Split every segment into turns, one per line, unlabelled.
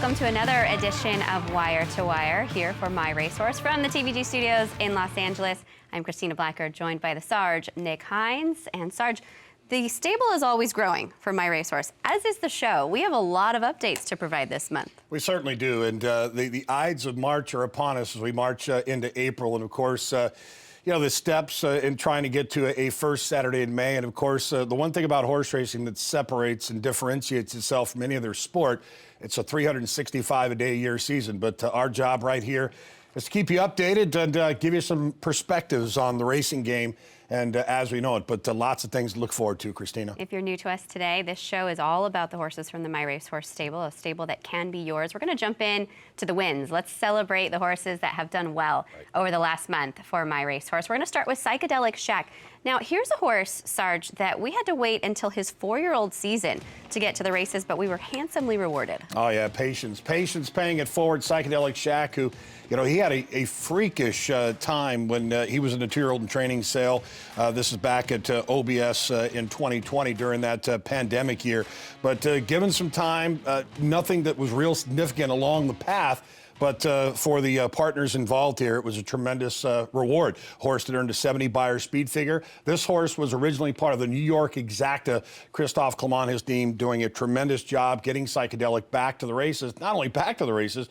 welcome to another edition of Wire to Wire here for My Racehorse from the TVG studios in Los Angeles. I'm Christina Blacker, joined by the Sarge, Nick Hines. And Sarge, the stable is always growing for My Racehorse, as is the show. We have a lot of updates to provide this month. We
certainly do, and the Ides of March are upon us as we march into April, and of course, you know, the steps in trying to get to a first Saturday in May. And of course, the one thing about horse racing that separates and differentiates itself from any other sport, it's a 365-a-day-a-year season. But our job right here is to keep you updated and give you some perspectives on the racing game and as we know it. But lots of things to look forward to, Christina.
If you're new to us today, this show is all about the horses from the My Racehorse stable, a stable that can be yours. We're going to jump in to the wins. Let's celebrate the horses that have done well over the last month for My Racehorse. We're going to start with Psychedelic Shack. Now, here's a horse, Sarge, that we had to wait until his 4-year-old season to get to the races, but we were handsomely rewarded.
Oh, yeah, patience. Patience paying it forward. Psychedelic Shack, who, you know, he had a freakish time when he was in the 2-year-old in training sale. This is back at OBS in 2020 during that pandemic year. But given some time, nothing that was real significant along the path. But for the partners involved here, it was a tremendous reward. Horse that earned a 70 Beyer speed figure. This horse was originally part of the New York Exacta. Christophe Clement, his team, doing a tremendous job getting Psychedelic back to the races. Not only back to the races,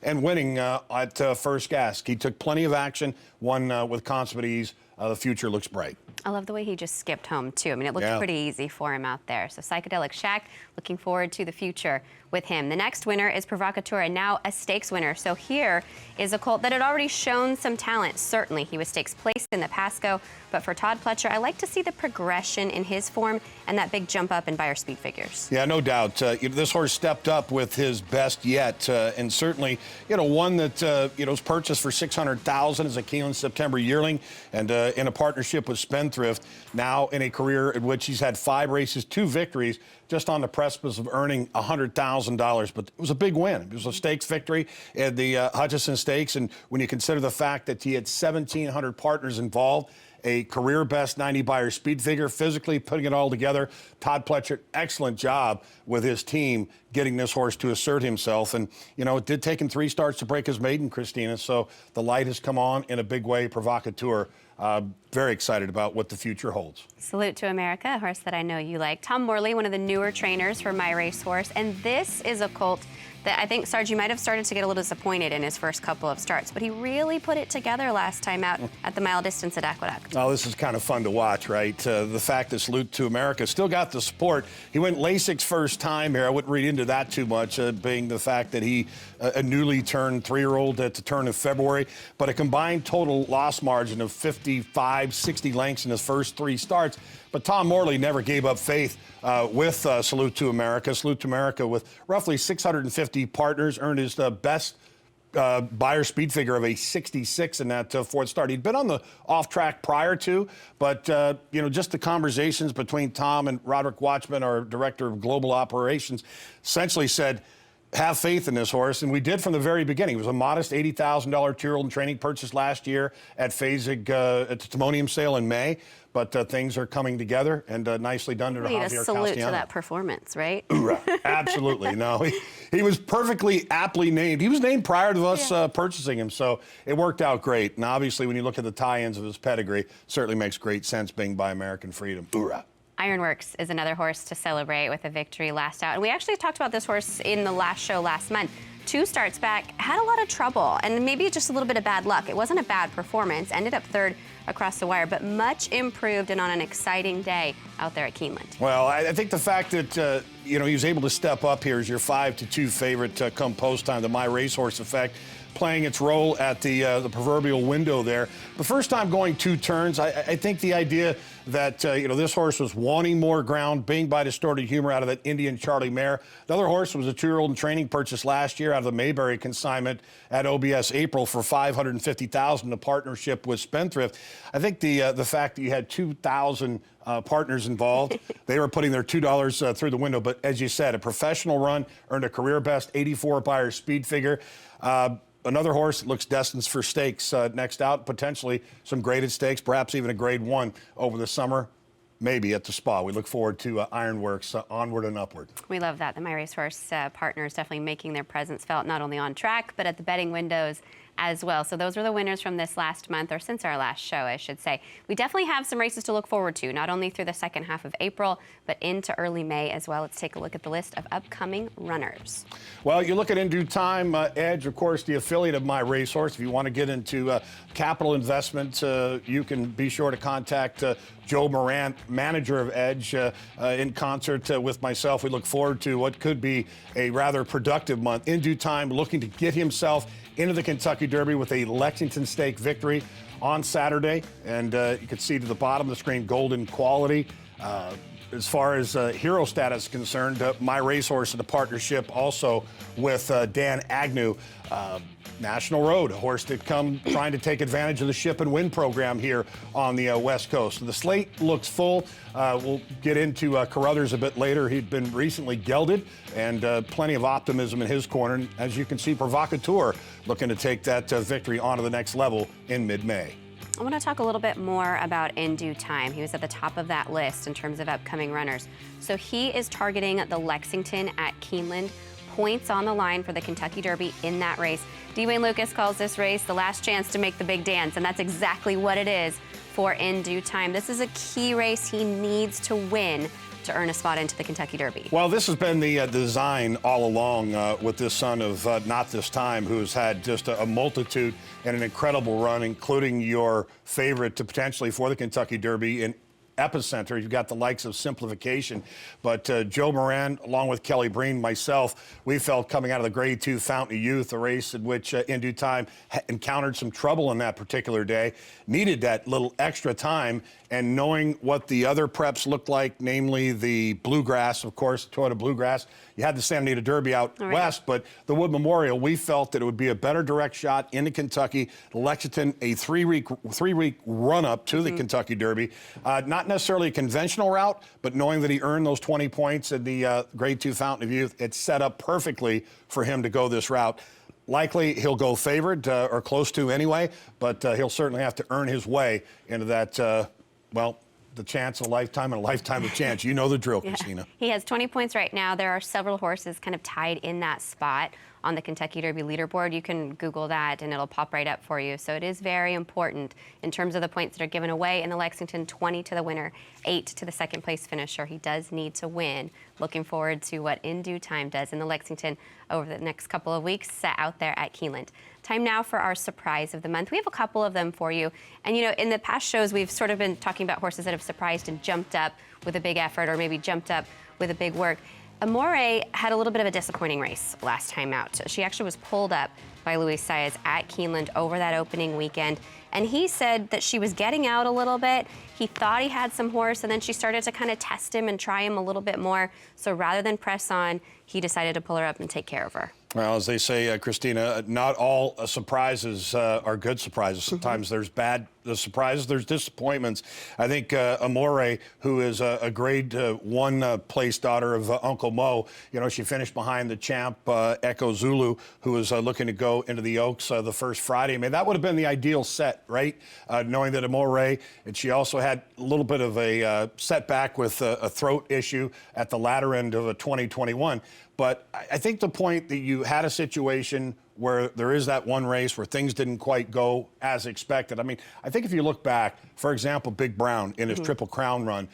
and winning at first gas. He took plenty of action, won with consummate ease. The future looks bright.
I love the way he just skipped home, too. I mean, it looked pretty easy for him out there. So Psychedelic Shack, looking forward to the future with him. The next winner is Provocateur, and now a stakes winner. So here is a colt that had already shown some talent. Certainly, he was stakes placed in the Pasco. But for Todd Pletcher, I like to see the progression in his form and that big jump up in Beyer speed figures.
Yeah, no doubt. This horse stepped up with his best yet. And certainly, you know, one that, you know, was purchased for $600,000 as a Keeneland September yearling. And in a partnership with Spendthrift, now in a career in which he's had 5 races, 2 victories, just on the precipice of earning $100,000. But it was a big win. It was a stakes victory at the Hutchison Stakes. And when you consider the fact that he had 1,700 partners involved, a career best 90 Beyer speed figure, physically putting it all together. Todd Pletcher, excellent job with his team getting this horse to assert himself. And, you know, it did take him 3 starts to break his maiden, Christina. So the light has come on in a big way. Provocateur, very excited about what the future holds.
Salute to America, a horse that I know you like. Tom Morley, one of the newer trainers for My Racehorse. And this is a colt that I think, Sarge, you might have started to get a little disappointed in his first couple of starts, but he really put it together last time out at the mile distance at Aqueduct.
Oh, this is kind of fun to watch, right? The fact that Salute to America still got the support. He went Lasix first time here. I wouldn't read into that too much, being the fact that he, a newly turned 3-year-old at the turn of February, but a combined total loss margin of 55, 60 lengths in his first 3 starts. But Tom Morley never gave up faith with Salute to America. Salute to America, with roughly 650 partners, earned his best Beyer speed figure of a 66 in that 4th start. He'd been on the off track prior to, but you know, just the conversations between Tom and Roderick Watchman, our director of global operations, essentially said, have faith in this horse, and we did from the very beginning. It was a modest $80,000 2-year-old in training purchase last year at Fasig at the Timonium sale in May, but things are coming together, and nicely done to Javier Castellano.
A salute to that performance, right?
Absolutely. No, he was perfectly aptly named. He was named prior to us purchasing him, so it worked out great. And obviously, when you look at the tie-ins of his pedigree, certainly makes great sense being by American Freedom.
Ironworks is another horse to celebrate with a victory last out. And we actually talked about this horse in the last show last month. 2 starts back, had a lot of trouble, and maybe just a little bit of bad luck. It wasn't a bad performance, ended up 3rd across the wire, but much improved and on an exciting day out there at Keeneland.
Well, I think the fact that, you know, he was able to step up here as your 5-2 favorite come post time, the My Racehorse effect, playing its role at the proverbial window there. The first time going 2 turns, I think the idea that, you know, this horse was wanting more ground, being by Distorted Humor out of that Indian Charlie Mare. The other horse was a 2-year-old in training purchase last year out of the Mayberry consignment at OBS April for $550,000 in a partnership with Spendthrift. I think the fact that you had 2,000 partners involved, they were putting their $2 through the window. But as you said, a professional run, earned a career best 84 Beyer speed figure. Another horse that looks destined for stakes next out, potentially some graded stakes, perhaps even a grade 1 over the summer. maybe at the spa. We look forward to Ironworks onward and upward.
We love that. The MyRacehorse partners definitely making their presence felt not only on track, but at the betting windows as well. So those were the winners from this last month, or since our last show, I should say. We definitely have some races to look forward to, not only through the second half of April, but into early May as well. Let's take a look at the list of upcoming runners.
Well, you look at In Due Time, Edge, of course, the affiliate of MyRacehorse. If you want to get into capital investment, you can be sure to contact Joe Moran, manager of Edge, in concert with myself. We look forward to what could be a rather productive month. In Due Time, looking to get himself into the Kentucky Derby with a Lexington Stake victory on Saturday. And you can see to the bottom of the screen, golden quality. As far as hero status is concerned, MyRacehorse in a partnership also with Dan Agnew. National Road, a horse that come trying to take advantage of the Ship and Win program here on the West Coast. So the slate looks full. We'll get into Carrothers a bit later. He'd been recently gelded, and plenty of optimism in his corner. And as you can see, Provocateur looking to take that victory onto the next level in mid-May.
I want to talk a little bit more about In Due Time. He was at the top of that list in terms of upcoming runners. So he is targeting the Lexington at Keeneland. Points on the line for the Kentucky Derby in that race. D. Wayne Lucas calls this race the last chance to make the big dance, and that's exactly what it is for In Due Time. This is a key race he needs to win to earn a spot into the Kentucky Derby.
Well, this has been the design all along with this son of Not This Time, who's had just a multitude and an incredible run, including your favorite to potentially for the Kentucky Derby in Epicenter. You've got the likes of Simplification, but Joe Moran, along with Kelly Breen, myself, we felt coming out of the Grade 2 Fountain of Youth, a race in which In Due Time encountered some trouble on that particular day, needed that little extra time, and knowing what the other preps looked like, namely the Bluegrass, of course, Toyota Bluegrass. You had the Santa Anita Derby out west, but the Wood Memorial, we felt that it would be a better direct shot into Kentucky. Lexington, a three-week run-up to the Kentucky Derby. Not necessarily a conventional route, but knowing that he earned those 20 points in the Grade 2 Fountain of Youth, it's set up perfectly for him to go this route. Likely he'll go favored, or close to anyway, but he'll certainly have to earn his way into that, well, the chance of a lifetime and a lifetime of chance. You know the drill, Christina.
He has 20 points right now. There are several horses kind of tied in that spot on the Kentucky Derby leaderboard. You can Google that and it'll pop right up for you. So it is very important in terms of the points that are given away in the Lexington. 20 to the winner, 8 to the second place finisher. He does need to win. Looking forward to what In Due Time does in the Lexington over the next couple of weeks out there at Keeneland. Time now for our surprise of the month. We have a couple of them for you. And, you know, in the past shows, we've sort of been talking about horses that have surprised and jumped up with a big effort, or maybe jumped up with a big work. Amore had a little bit of a disappointing race last time out. She actually was pulled up by Luis Saez at Keeneland over that opening weekend. And he said that she was getting out a little bit. He thought he had some horse, and then she started to kind of test him and try him a little bit more. So rather than press on, he decided to pull her up and take care of her. Well,
as they say, Christina, not all surprises are good surprises. Sometimes there's bad surprises, there's disappointments. I think Amore, who is a grade 1 place daughter of Uncle Mo, you know, she finished behind the champ Echo Zulu, who was looking to go into the Oaks the first Friday. I mean, that would have been the ideal set, right? Knowing that Amore, and she also had a little bit of a setback with a throat issue at the latter end of 2021. But I think the point that you had a situation where there is that one race where things didn't quite go as expected. I mean, I think if you look back, for example, Big Brown in his Triple Crown run,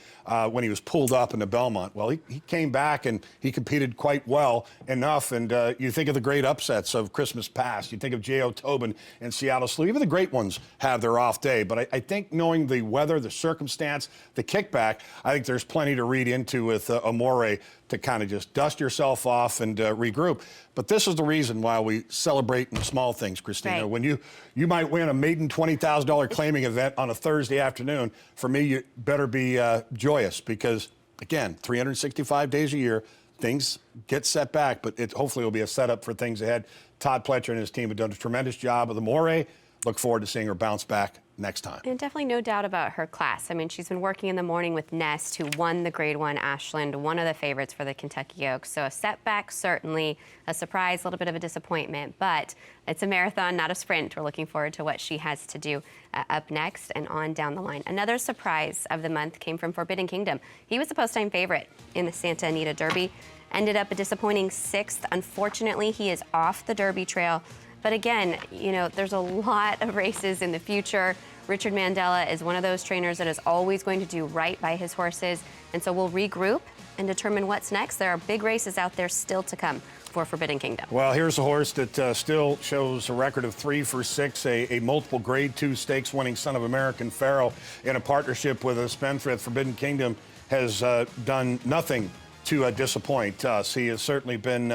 when he was pulled up in the Belmont, well, he came back and he competed quite well enough. And you think of the great upsets of Christmas past. You think of J.O. Tobin and Seattle Slew. Even the great ones have their off day. But I think knowing the weather, the circumstance, the kickback, I think there's plenty to read into with Amore to kind of just dust yourself off and regroup. But this is the reason why we celebrate in the small things, Christina. Right. When you might win a maiden $20,000 claiming event on a Thursday afternoon, for me, you better be joyous because, again, 365 days a year, things get set back, but it hopefully will be a setup for things ahead. Todd Pletcher and his team have done a tremendous job with Amore. look forward to seeing her bounce back next time.
And definitely no doubt about her class. I mean, she's been working in the morning with Nest, who won the Grade 1 Ashland, one of the favorites for the Kentucky Oaks. So a setback, certainly, a surprise, a little bit of a disappointment, but it's a marathon, not a sprint. We're looking forward to what she has to do up next and on down the line. Another surprise of the month came from Forbidden Kingdom. He was the post-time favorite in the Santa Anita Derby, ended up a disappointing 6th. Unfortunately, he is off the Derby trail. But again, you know, there's a lot of races in the future. Richard Mandella is one of those trainers that is always going to do right by his horses. And so we'll regroup and determine what's next. There are big races out there still to come for Forbidden Kingdom.
Well, here's a horse that still shows a record of 3 for 6, a multiple Grade 2 stakes winning son of American Pharoah in a partnership with a Spendthrift. Forbidden Kingdom has done nothing to disappoint us. He has certainly been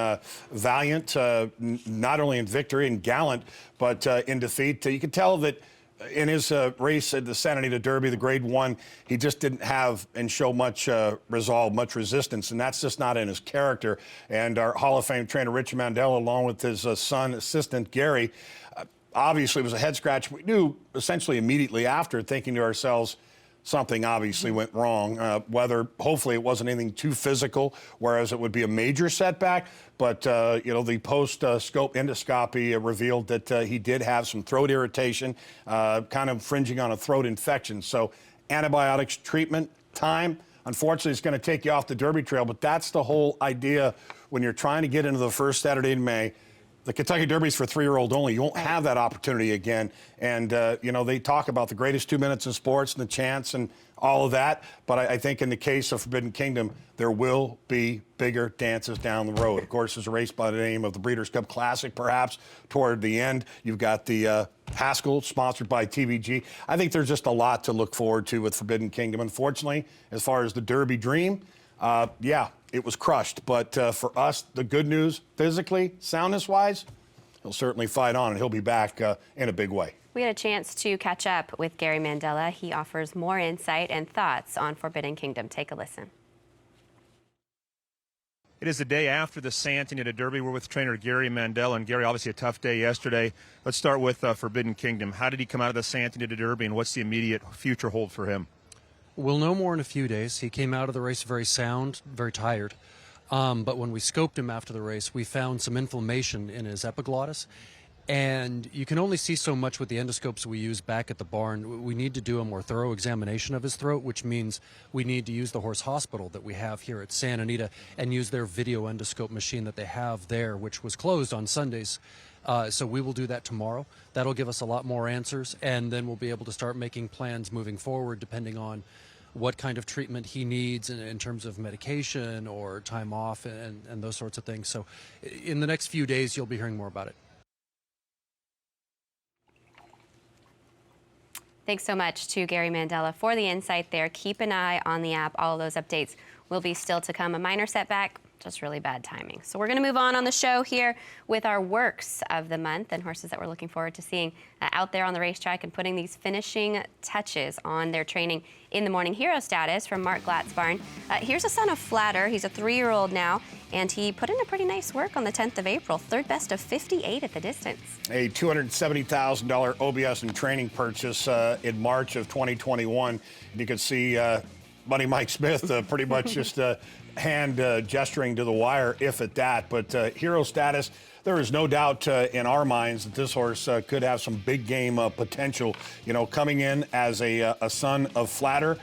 valiant, not only in victory and gallant, but in defeat. You can tell that in his race at the Santa Anita Derby, the Grade 1, he just didn't have and show much resolve, much resistance, and that's just not in his character. And our Hall of Fame trainer, Richard Mandella, along with his son, assistant Gary, obviously was a head scratch. We knew essentially immediately after, thinking to ourselves, something obviously went wrong, whether hopefully it wasn't anything too physical, whereas it would be a major setback. But, you know, the post-scope endoscopy revealed that he did have some throat irritation, kind of fringing on a throat infection. So antibiotics, treatment, time, unfortunately, it's going to take you off the Derby trail. But that's the whole idea when you're trying to get into the first Saturday in May. The Kentucky Derby is for 3-year-old only. You won't have that opportunity again. And, you know, they talk about the greatest 2 minutes in sports and the chance and all of that. But I think in the case of Forbidden Kingdom, there will be bigger dances down the road. Of course, there's a race by the name of the Breeders' Cup Classic, perhaps, toward the end. You've got the Haskell, sponsored by TVG. I think there's just a lot to look forward to with Forbidden Kingdom. Unfortunately, as far as the Derby dream, yeah, it was crushed. But for us, the good news, physically, soundness-wise, he'll certainly fight on, and he'll be back in a big way.
We had a chance to catch up with Gary Mandella. He offers more insight and thoughts on Forbidden Kingdom. Take a listen.
It is the day after the Santa Anita Derby. We're with trainer Gary Mandella. And Gary, obviously a tough day yesterday. Let's start with Forbidden Kingdom. How did he come out of the Santa Anita Derby, and what's the immediate future hold for him?
We'll know more in a few days. He came out of the race very sound, very tired. But when we scoped him after the race, we found some inflammation in his epiglottis. And you can only see so much with the endoscopes we use back at the barn. We need to do a more thorough examination of his throat, which means we need to use the horse hospital that we have here at Santa Anita and use their video endoscope machine that they have there, which was closed on Sundays. So we will do that tomorrow. That'll give us a lot more answers, and then we'll be able to start making plans moving forward depending on what kind of treatment he needs in terms of medication or time off and those sorts of things. So in the next few days, you'll be hearing more about it.
Thanks so much to Gary Mandella for the insight there. Keep an eye on the app. All of those updates will be still to come. A minor setback, just really bad timing. So we're going to move on the show here with our works of the month and horses that we're looking forward to seeing out there on the racetrack and putting these finishing touches on their training in the morning. Hero status from Mark Glatt's barn. Here's a son of Flatter. He's a 3-year-old now, and he put in a pretty nice work on the 10th of April. Third best of 58 at the distance.
A $270,000 OBS and training purchase in March of 2021. You could see Buddy Mike Smith pretty much just hand gesturing to the wire, if at that. But hero status, there is no doubt in our minds that this horse could have some big game potential. You know, coming in as a son of Flatter.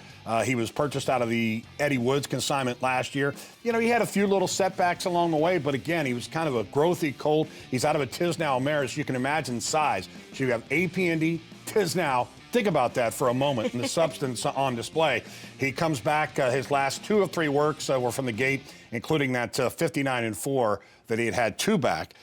He was purchased out of the Eddie Woods consignment last year. You know, he had a few little setbacks along the way, but again, he was kind of a growthy colt. He's out of a Tisnow mare, as you can imagine, size. So you have AP&D, Tisnow. Think about that for a moment and the substance on display. He comes back, his last 2 of 3 works were from the gate, including that 59-4 that he had 2 back,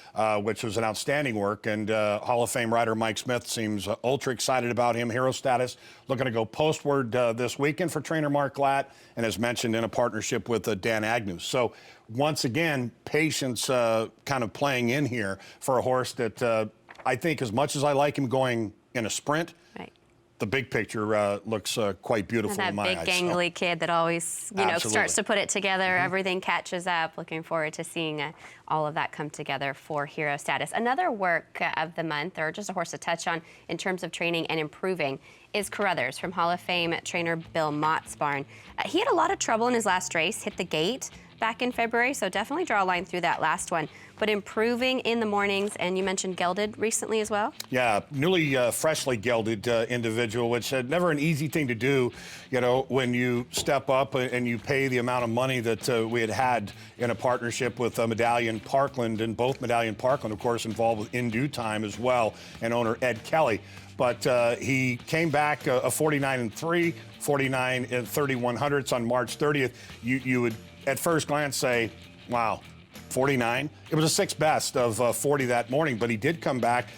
which was an outstanding work. And Hall of Fame rider Mike Smith seems ultra excited about him. Hero status, looking to go postward this weekend for trainer Mark Glatt, and as mentioned, in a partnership with Dan Agnew. So once again, patience kind of playing in here for a horse that I think, as much as I like him going in a sprint,
right,
the big picture looks quite beautiful
and
in my eyes.
that big gangly kid that always, starts to put it together. Everything catches up. Looking forward to seeing all of that come together for hero status. Another work of the month, or just a horse to touch on in terms of training and improving, is Carrothers from Hall of Fame trainer Bill Mott's barn. He had a lot of trouble in his last race, hit the gate back in February, so definitely draw a line through that last one. But improving in the mornings, and you mentioned gelded recently as well?
Yeah, newly freshly gelded individual, which never an easy thing to do, when you step up and you pay the amount of money that we had in a partnership with Medallion Parkland, and both Medallion Parkland, of course, involved with In Due Time as well, and owner Ed Kelly. But he came back a 49-3, 49 and 3100ths on March 30th. You would, at first glance, say, wow, 49. It was a sixth best of 40 that morning, but he did come back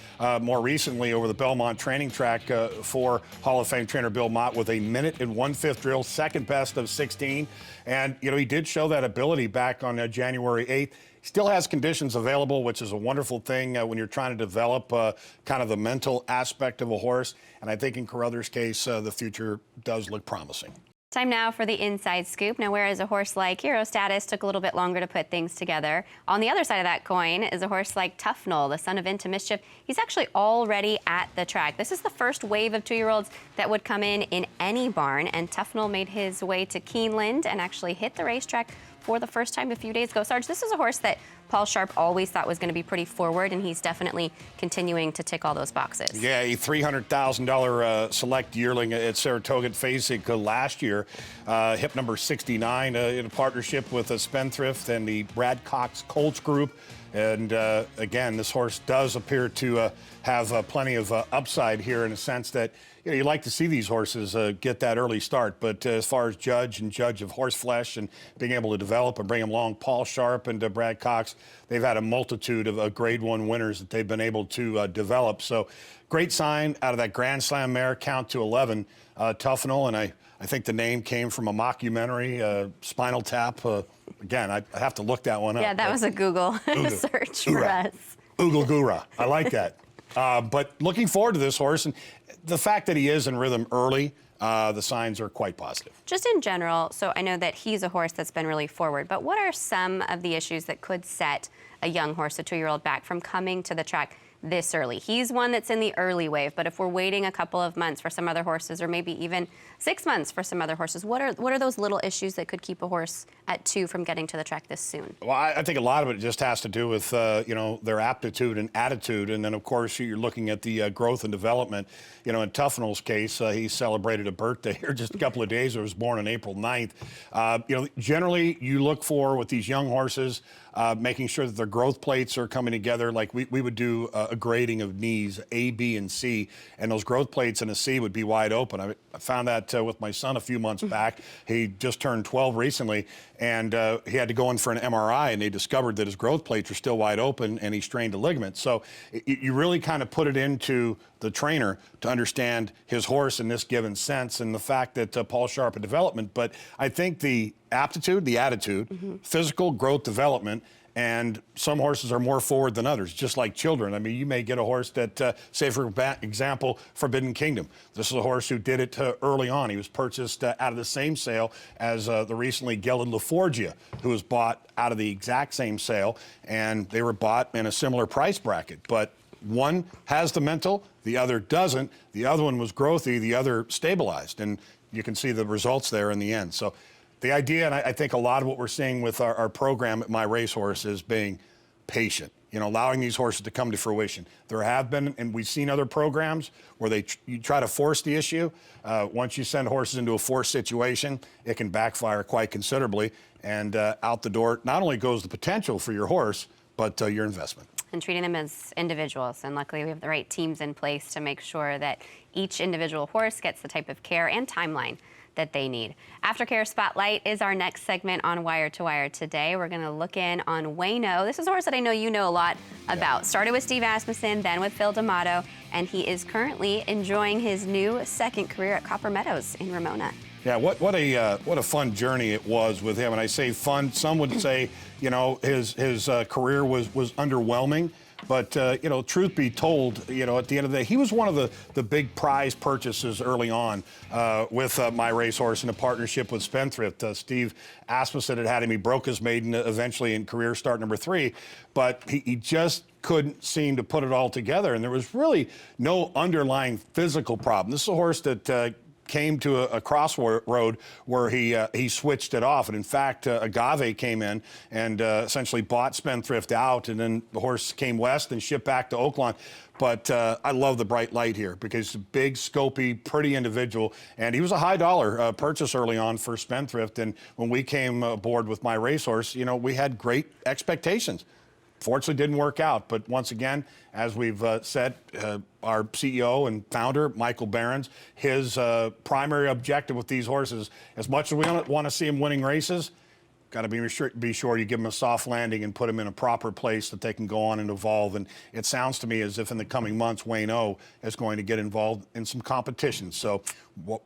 more recently over the Belmont training track for Hall of Fame trainer Bill Mott with a 1 1/5 drill, second best of 16. And, he did show that ability back on January 8th. Still has conditions available, which is a wonderful thing when you're trying to develop kind of the mental aspect of a horse. And I think in Carruthers' case, the future does look promising.
Time now for the inside scoop. Now, whereas a horse like Hero Status took a little bit longer to put things together, on the other side of that coin is a horse like Tufnell, the son of Into Mischief. He's actually already at the track. This is the first wave of 2-year-olds that would come in any barn, and Tufnell made his way to Keeneland and actually hit the racetrack for the first time a few days ago. Sarge, this is a horse that Paul Sharp always thought was going to be pretty forward, and he's definitely continuing to tick all those boxes.
Yeah, a $300,000 select yearling at Saratoga Phasig last year, hip number 69 in a partnership with a Spendthrift and the Brad Cox Colts Group. And again, this horse does appear to have plenty of upside here, in a sense that you like to see these horses get that early start. But as far as judge of horse flesh and being able to develop and bring them along, Paul Sharp and Brad Cox, they've had a multitude of Grade 1 winners that they've been able to develop. So great sign out of that Grand Slam mare, count to 11, Tufnell. And I think the name came from a mockumentary, Spinal Tap. Again, I have to look that one up.
Yeah, that was a Google search for us.
Oogle Gura. I like that. But looking forward to this horse, and the fact that he is in rhythm early, the signs are quite positive.
Just in general, so I know that he's a horse that's been really forward, but what are some of the issues that could set a young horse, a 2-year-old, back from coming to the track this early? He's one that's in the early wave, but if we're waiting a couple of months for some other horses, or maybe even 6 months for some other horses, what are those little issues that could keep a horse at 2 from getting to the track this soon?
Well, I think a lot of it just has to do with their aptitude and attitude, and then of course you're looking at the growth and development. In Tufnell's case, he celebrated a birthday here just a couple of days. He was born on April 9th. Generally you look for, with these young horses, making sure that their growth plates are coming together. Like we would do a grading of knees, A, B, and C, and those growth plates in a C would be wide open. I found that with my son a few months back. He just turned 12 recently, and he had to go in for an MRI, and they discovered that his growth plates are still wide open, and he strained a ligament. So you really kind of put it into the trainer to understand his horse in this given sense, and the fact that Paul Sharp in development. But I think the aptitude, the attitude, physical growth development, and some horses are more forward than others, just like children. I mean, you may get a horse that, say, for example, Forbidden Kingdom. This is a horse who did it early on. He was purchased out of the same sale as the recently gelded LaForgia, who was bought out of the exact same sale, and they were bought in a similar price bracket. But one has the mental, the other doesn't. The other one was growthy, the other stabilized. And you can see the results there in the end. So the idea, and I think a lot of what we're seeing with our program at MyRacehorse, is being patient, allowing these horses to come to fruition. There have been, and we've seen other programs where you try to force the issue. Once you send horses into a forced situation, it can backfire quite considerably. And out the door, not only goes the potential for your horse, but your investment.
And treating them as individuals. And luckily we have the right teams in place to make sure that each individual horse gets the type of care and timeline that they need. Aftercare Spotlight is our next segment on Wire to Wire today. We're going to look in on Wayno. This is a horse that I know you know a lot about. Started with Steve Asmussen, then with Phil D'Amato, and he is currently enjoying his new second career at Copper Meadows in Ramona.
Yeah, what a fun journey it was with him. And I say fun, some would say, his career was underwhelming. But, you know, truth be told, you know, at the end of the day, he was one of the big prize purchases early on with MyRacehorse in a partnership with Spendthrift. Steve Asmussen had him. He broke his maiden eventually in career start number 3, but he just couldn't seem to put it all together. And there was really no underlying physical problem. This is a horse that came to a crossroad where he switched it off. And in fact, Gavel came in and essentially bought Spendthrift out, and then the horse came west and shipped back to Oaklawn. But I love the bright light here because he's a big, scopy, pretty individual. And he was a high dollar purchase early on for Spendthrift. And when we came aboard with MyRacehorse, you know, we had great expectations. Fortunately, didn't work out. But once again, as we've said, our CEO and founder, Michael Behrens, his primary objective with these horses, as much as we want to see him winning races, got to be sure you give them a soft landing and put them in a proper place that they can go on and evolve. And it sounds to me as if in the coming months, Wayne O is going to get involved in some competitions. So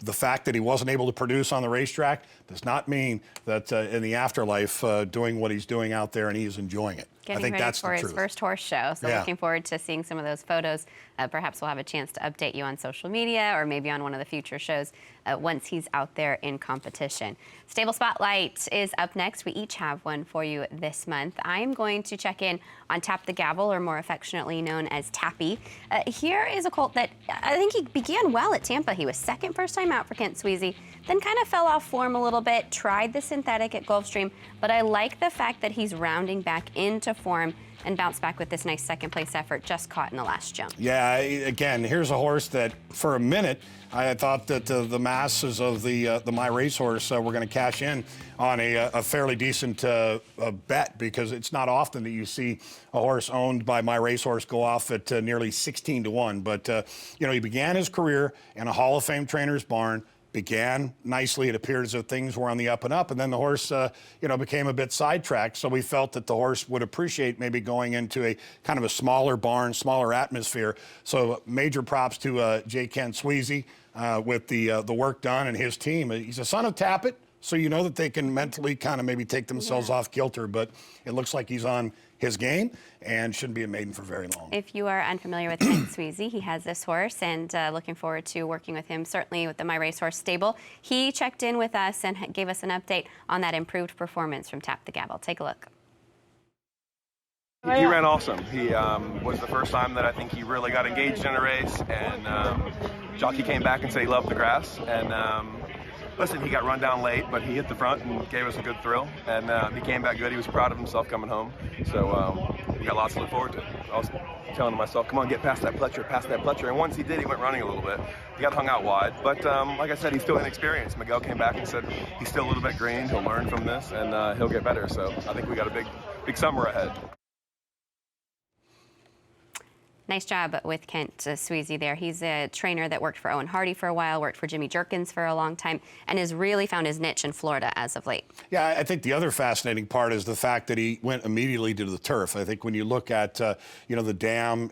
the fact that he wasn't able to produce on the racetrack does not mean that in the afterlife, doing what he's doing out there and he is enjoying it.
Getting
I think
ready
that's
for
the
his
truth.
first horse show. So
Yeah.
looking forward to seeing some of those photos. Perhaps we'll have a chance to update you on social media or maybe on one of the future shows once he's out there in competition. Stable Spotlight is up next. We each have one for you this month. I'm going to check in on Tap the Gavel, or more affectionately known as Tappy. Here is a colt that I think he began well at Tampa. He was second first time out for Kent Sweezy, then kind of fell off form a little bit, tried the synthetic at Gulfstream, but I like the fact that he's rounding back into form and bounced back with this nice second place effort just caught in the last jump.
Yeah, again, here's a horse that for a minute I thought that the masses of the MyRacehorse were going to cash in on a fairly decent bet, because it's not often that you see a horse owned by MyRacehorse go off at nearly 16-1. But, you know, he began his career in a Hall of Fame trainer's barn. Began nicely. It appeared as if things were on the up and up, and then the horse, you know, became a bit sidetracked. So we felt that the horse would appreciate maybe going into a kind of a smaller barn, smaller atmosphere. So major props to J. Kent Sweezy with the work done and his team. He's a son of Tappet, so you know that they can mentally kind of maybe take themselves off kilter. But it looks like he's on his game and shouldn't be a maiden for very long.
If you are unfamiliar with Kent Sweezy, he has this horse, and looking forward to working with him, certainly with the MyRacehorse stable. He checked in with us and gave us an update on that improved performance from Tap the Gavel. Take a look.
He ran awesome. He was the first time that I think he really got engaged in a race, and jockey came back and said he loved the grass, and listen, he got run down late, but he hit the front and gave us a good thrill, and he came back good. He was proud of himself coming home, so we got lots to look forward to. I was telling myself, come on, get past that Pletcher, and once he did, he went running a little bit. He got hung out wide, but like I said, he's still inexperienced. Miguel came back and said he's still a little bit green. He'll learn from this, and he'll get better, so I think we got a big summer ahead.
Nice job with Kent Sweezy there. He's a trainer that worked for Owen Hardy for a while, worked for Jimmy Jerkins for a long time, and has really found his niche in Florida as of late.
Yeah, I think the other fascinating part is the fact that he went immediately to the turf. I think when you look at, you know, the dam,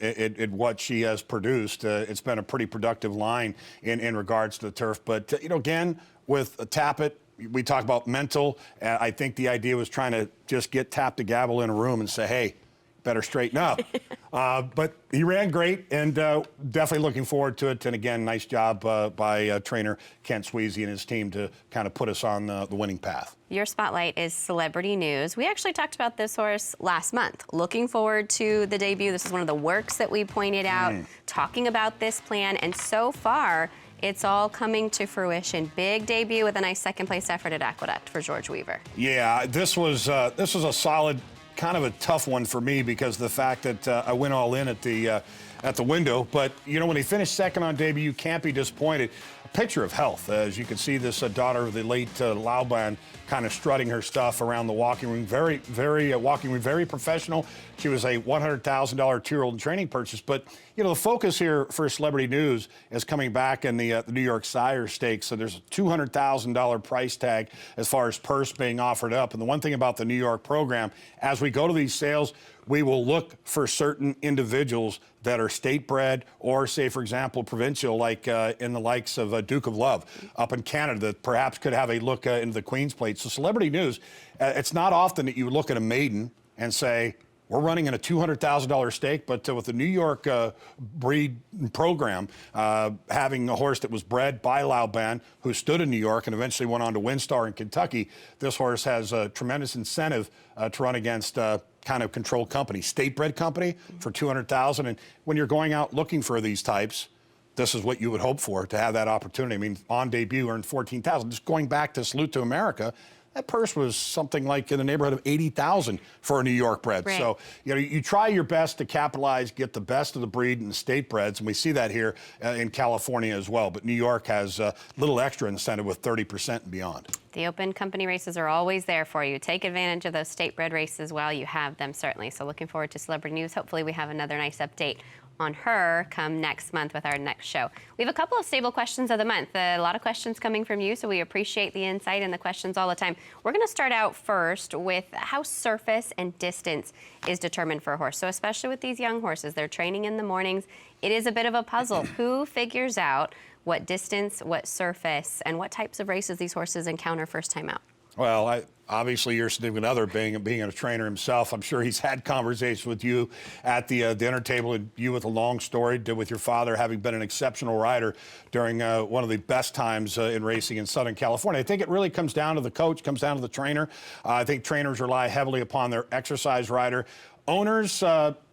what she has produced, it's been a pretty productive line in regards to the turf. But, you know, again, with Tappet, we talk about mental. I think the idea was trying to just get Tap the Gavel in a room and say, hey, better straighten up. But he ran great, and definitely looking forward to it. And again, nice job by trainer Kent Sweezy and his team to kind of put us on the winning path.
Your spotlight is celebrity news. We actually talked about this horse last month. Looking forward to the debut. This is one of the works that we pointed out, talking about this plan, and so far, it's all coming to fruition. Big debut with a nice second place effort at Aqueduct for George Weaver.
Yeah, this was a solid, kind of a tough one for me because of the fact that I went all in at the window. But, you know, when he finished second on debut, you can't be disappointed. A picture of health. As you can see, this daughter of the late Lauban kind of strutting her stuff around the walking room. Very professional. She was a $100,000 two-year-old training purchase. But, you know, the focus here for Celebrity News is coming back in the New York Sire Stakes. So there's a $200,000 price tag as far as purse being offered up. And the one thing about the New York program, as we go to these sales, we will look for certain individuals that are state bred or, say, for example, provincial, like in the likes of Duke of Love up in Canada, that perhaps could have a look into the Queen's Plate. So Celebrity News, it's not often that you look at a maiden and say, we're running in a $200,000 stake, but with the New York breed program, having a horse that was bred by Laubin, who stood in New York and eventually went on to WinStar in Kentucky, this horse has a tremendous incentive to run against kind of controlled company, state-bred company for $200,000. And when you're going out looking for these types, this is what you would hope for, to have that opportunity. I mean, on debut, earned $14,000. Just going back to Salute to America, that purse was something like in the neighborhood of $80,000 for a New York bred.
Right.
So, you know, you try your best to capitalize, get the best of the breed and the state breds, and we see that here in California as well. But New York has a little extra incentive with 30% and beyond.
The open company races are always there for you. Take advantage of those state bred races while you have them, certainly. So looking forward to Celebrity News. Hopefully we have another nice update on her come next month with our next show. We have a couple of stable questions of the month. A lot of questions coming from you, so we appreciate the insight and the questions all the time. We're going to start out first with how surface and distance is determined for a horse. So especially with these young horses, they're training in the mornings. It is a bit of a puzzle. Who figures out what distance, what surface, and what types of races these horses encounter first time out?
Well, obviously your significant other being a trainer himself, I'm sure he's had conversations with you at the dinner table, and you with a long story with your father having been an exceptional rider during one of the best times in racing in Southern California. I think it really comes down to the coach, comes down to the trainer. I think trainers rely heavily upon their exercise rider. Owners,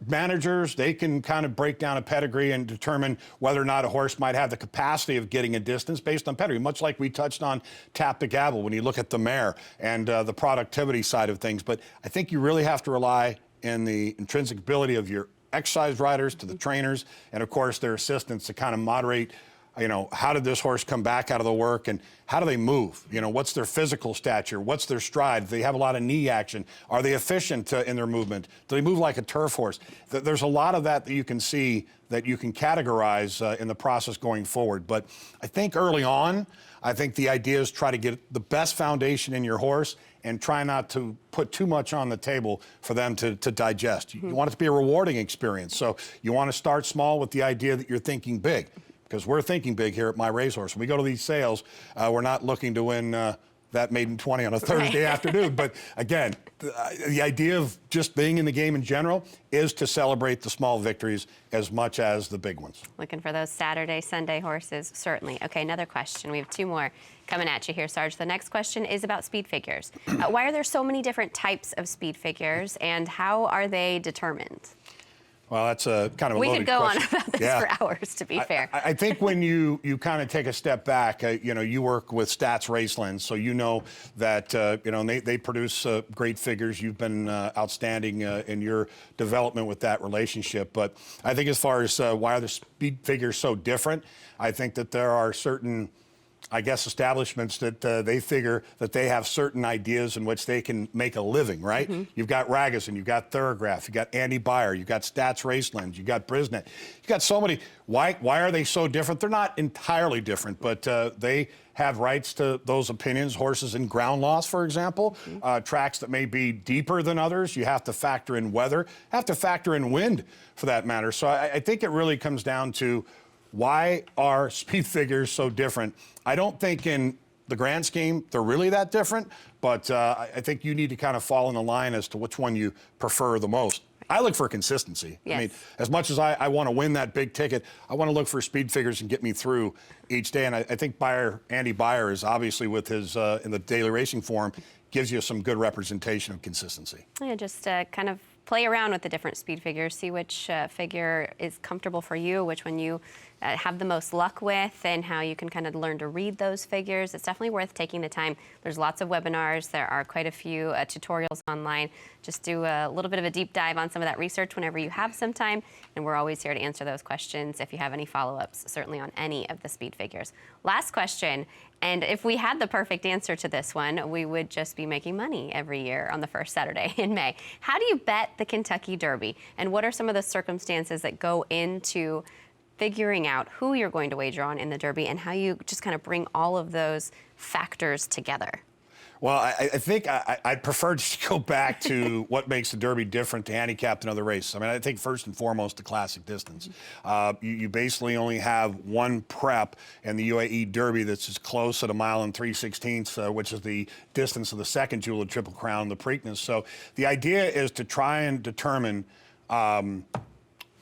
managers, they can kind of break down a pedigree and determine whether or not a horse might have the capacity of getting a distance based on pedigree, much like we touched on Tap the Gavel when you look at the mare and the productivity side of things. But I think you really have to rely in the intrinsic ability of your exercise riders to the trainers and, of course, their assistants to kind of moderate, you know, how did this horse come back out of the work and how do they move? You know, what's their physical stature? What's their stride? Do they have a lot of knee action? Are they efficient in their movement? Do they move like a turf horse? There's a lot of that you can see that you can categorize in the process going forward. But I think early on, I think the idea is try to get the best foundation in your horse and try not to put too much on the table for them to digest. You want it to be a rewarding experience. So you want to start small with the idea that you're thinking big. Because we're thinking big here at MyRacehorse. When we go to these sales, we're not looking to win that maiden 20 on a Thursday afternoon. But again, the idea of just being in the game in general is to celebrate the small victories as much as the big ones.
Looking for those Saturday, Sunday horses, certainly. Okay, another question. We have two more coming at you here, Sarge. The next question is about speed figures. Why are there so many different types of speed figures, and how are they determined?
Well, that's a kind of a loaded
question. We could go on about this for hours, to be fair.
I think when you kind of take a step back, you know, you work with Stats Raceland, so you know that, you know, and they produce great figures. You've been outstanding in your development with that relationship. But I think as far as why are the speed figures so different, I think that there are certain, I guess, establishments that they figure that they have certain ideas in which they can make a living, right? You've got Ragozin, you've got Thorograph, you've got Andy Beyer, you've got Stats Raceland, you've got Brisnet. You've got so many. Why are they so different? They're not entirely different, but they have rights to those opinions. Horses in ground loss, for example, tracks that may be deeper than others. You have to factor in weather, have to factor in wind for that matter. So I think it really comes down to why are speed figures so different? I don't think in the grand scheme they're really that different, but I think you need to kind of fall in the line as to which one you prefer the most. I look for consistency.
Yes.
I mean, as much as I want to win that big ticket, I want to look for speed figures and get me through each day. And I think Andy Beyer is obviously with his in the daily racing form, gives you some good representation of consistency.
Yeah, just kind of play around with the different speed figures, see which figure is comfortable for you, which one you have the most luck with, and how you can kind of learn to read those figures. It's definitely worth taking the time. There's lots of webinars. There are quite a few tutorials online. Just do a little bit of a deep dive on some of that research whenever you have some time, and we're always here to answer those questions if you have any follow-ups, certainly on any of the speed figures. Last question, and if we had the perfect answer to this one, we would just be making money every year on the first Saturday in May. How do you bet the Kentucky Derby, and what are some of the circumstances that go into figuring out who you're going to wager on in the Derby and how you just kind of bring all of those factors together?
Well, I think I'd prefer to go back to what makes the Derby different to handicap than other races. I mean, I think first and foremost the classic distance. You basically only have one prep in the UAE Derby that's as close at 1 mile 3/16, which is the distance of the second jewel of Triple Crown, the Preakness. So the idea is to try and determine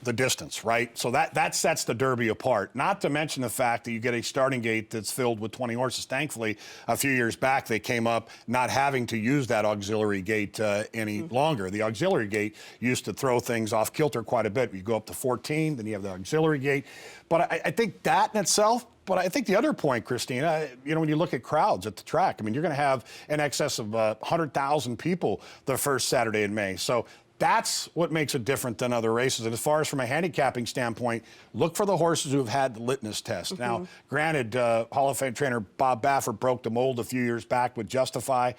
the distance, right? So that sets the Derby apart. Not to mention the fact that you get a starting gate that's filled with 20 horses. Thankfully, a few years back, they came up not having to use that auxiliary gate any longer. The auxiliary gate used to throw things off kilter quite a bit. You go up to 14, then you have the auxiliary gate. But I think that in itself, but I think the other point, Christina, when you look at crowds at the track, I mean, you're going to have in excess of 100,000 people the first Saturday in May. So that's what makes it different than other races. And as far as from a handicapping standpoint, look for the horses who have had the litmus test. Now, granted, Hall of Fame trainer Bob Baffert broke the mold a few years back with Justify.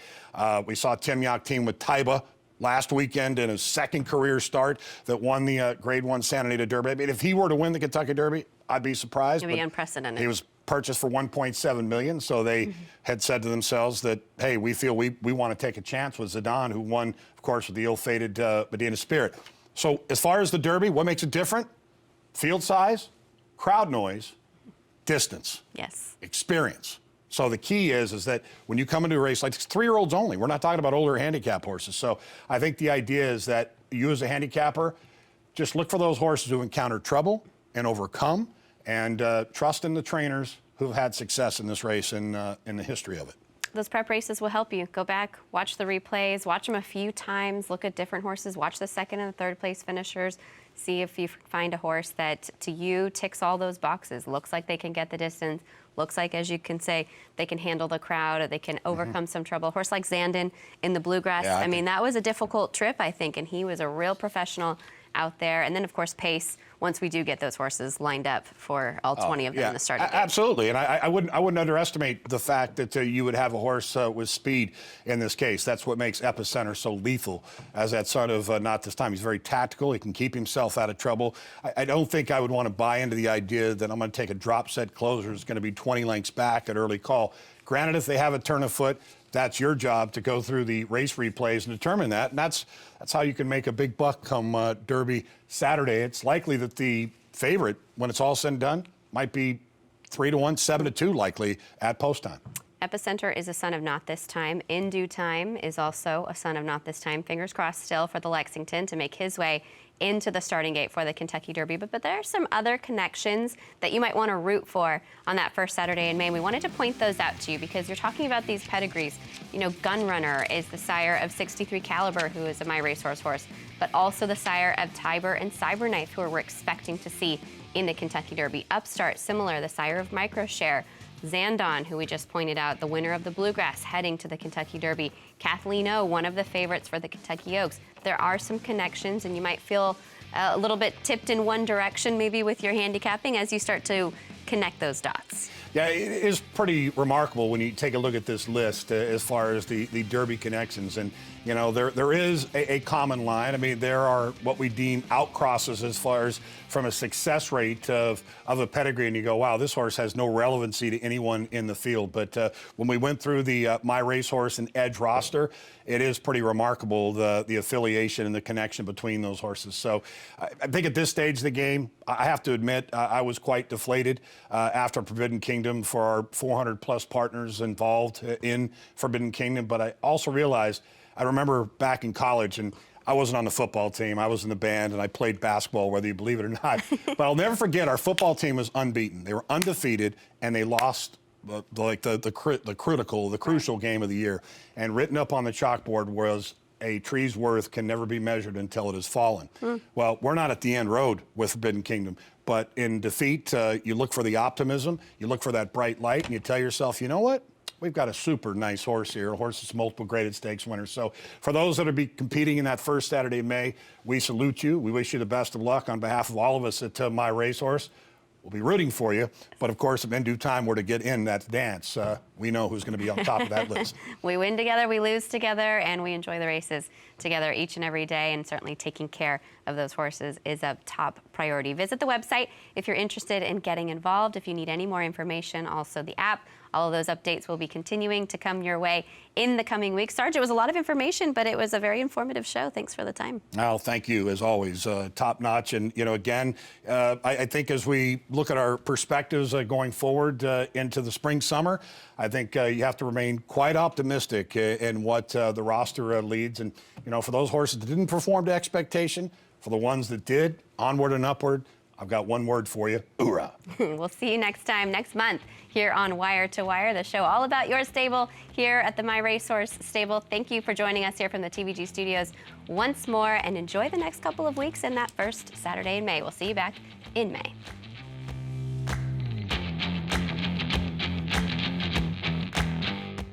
We saw Tim Yock team with Taiba last weekend in his second career start that won the Grade 1 Santa Anita Derby. I mean, if he were to win the Kentucky Derby, I'd be surprised.
It'd be unprecedented.
He was purchased for $1.7 million, so they had said to themselves that, hey, we feel we want to take a chance with Zidane, who won, of course, with the ill-fated Medina Spirit. So as far as the Derby, what makes it different? Field size, crowd noise, distance.
Yes.
Experience. So the key is that when you come into a race, like it's 3-year-olds only. We're not talking about older handicap horses. So I think the idea is that you as a handicapper, just look for those horses who encounter trouble and overcome, and trust in the trainers who've had success in this race in the history of it.
Those prep races will help you. Go back, watch the replays, watch them a few times, look at different horses, watch the second and the third place finishers, see if you find a horse that to you ticks all those boxes, looks like they can get the distance, looks like, as you can say, they can handle the crowd, or they can overcome some trouble. A horse like Zandon in the Bluegrass,
yeah,
I mean, that was a difficult trip, I think, and he was a real professional out there. And then, of course, pace, once we do get those horses lined up for all 20 of them in the starting gate.
Absolutely. And I wouldn't underestimate the fact that you would have a horse with speed in this case. That's what makes Epicenter so lethal as that son of Not This Time. He's very tactical. He can keep himself out of trouble. I don't think I would want to buy into the idea that I'm going to take a drop set closer. It's going to be 20 lengths back at early call. Granted, if they have a turn of foot, that's your job to go through the race replays and determine that. And that's how you can make a big buck come Derby Saturday. It's likely that the favorite, when it's all said and done, might be 3-1, 7-2 likely at post time.
Epicenter is a son of Not This Time. In Due Time is also a son of Not This Time. Fingers crossed still for the Lexington to make his way into the starting gate for the Kentucky Derby. But there are some other connections that you might want to root for on that first Saturday in May. And we wanted to point those out to you because you're talking about these pedigrees. Gunrunner is the sire of 63 Caliber, who is a MyRacehorse horse, but also the sire of Tiber and Cyberknife, who we're expecting to see in the Kentucky Derby. Upstart, similar, the sire of Microshare. Zandon, who we just pointed out, the winner of the Bluegrass, heading to the Kentucky Derby. Kathleen O, one of the favorites for the Kentucky Oaks. There are some connections, and you might feel a little bit tipped in one direction maybe with your handicapping as you start to connect those dots.
Yeah, it is pretty remarkable when you take a look at this list as far as the Derby connections. And, there is a common line. I mean, there are what we deem outcrosses as far as from a success rate of a pedigree. And you go, wow, this horse has no relevancy to anyone in the field. But when we went through the MyRacehorse and Edge roster, it is pretty remarkable, the affiliation and the connection between those horses. So I think at this stage of the game, I have to admit, I was quite deflated after Forbidden Kingdom for our 400-plus partners involved in Forbidden Kingdom. But I also realized, I remember back in college, and I wasn't on the football team. I was in the band, and I played basketball, whether you believe it or not. But I'll never forget, our football team was unbeaten. They were undefeated, and they lost the crucial game of the year. And written up on the chalkboard was, a tree's worth can never be measured until it has fallen. Well, we're not at the end road with Forbidden Kingdom, but in defeat, you look for the optimism, you look for that bright light, and you tell yourself, you know what? We've got a super nice horse here, a horse that's multiple graded stakes winner. So for those that will be competing in that first Saturday in May, we salute you. We wish you the best of luck on behalf of all of us at MyRacehorse. We'll be rooting for you. But, of course, if in due time we're to get in that dance, we know who's going to be on top of that list.
We win together, we lose together, and we enjoy the races together each and every day, and certainly taking care of those horses is a top priority. Visit the website if you're interested in getting involved. If you need any more information, also the app. All of those updates will be continuing to come your way in the coming weeks. Sarge, it was a lot of information, but it was a very informative show. Thanks for the time.
Al, thank you, as always. Top notch. And, again, I think as we look at our perspectives going forward into the spring, summer, I think you have to remain quite optimistic in what the roster leads. And, for those horses that didn't perform to expectation, for the ones that did, onward and upward, I've got one word for you: hoorah.
We'll see you next time, next month, here on Wire to Wire, the show all about your stable here at the My Racehorse Stable. Thank you for joining us here from the TVG studios once more, and enjoy the next couple of weeks in that first Saturday in May. We'll see you back in May.